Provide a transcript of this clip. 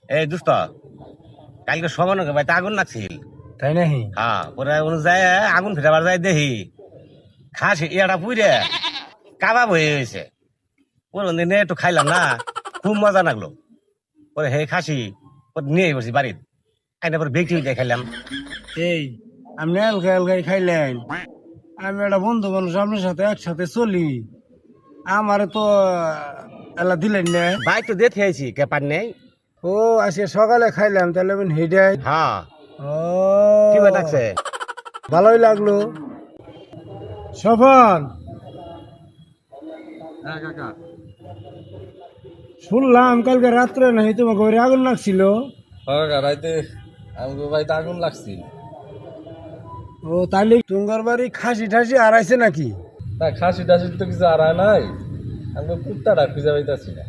এই দোস্ত, কালকে সমানকে ভাই আগুন লাগছিল। তাই নাকি? হ্যাঁ, পরে যায় আগুন ফেটাবার যায় দেখি খাসি ইয়াটা পুইরে কাবাব হয়ে গেছে। পরে দিনে একটু খাইলাম না, খুব মজা লাগলো। পরে হে খাসি পরে নিয়ে বসি বাড়ির আইনা পরে বেগটি দিয়ে খাইলাম। এই আপনি এলগা এলগাই খাইলেন, আমি একটা বন্ধু মানুষ আপনার সাথে একসাথে চলি, আমারে তো এলা দিলেন না। ভাই তো দিয়ে খেয়েছি কেপার নেই। ও আজকে সকালে খাইলাম তাহলে হেডাই। হ্যাঁ, ও কি ভাই ডাকছে? ভালোই লাগলো। সফন, হ্যাঁ কাকা। শুনলাম কালকে রাত্রে নাকি তোমাকে ঘরে আগুন লাগছিল। কাকা রাইতে আমাকে বাড়িতে আগুন লাগছিল। ও তাইলে তোমার বাড়ি খাসি ঠাসি হারাইছে নাকি? না খাসি টাসি তো কিছু আর নাই, আমি কুত্তাটা খুঁজে পাইতাছি না।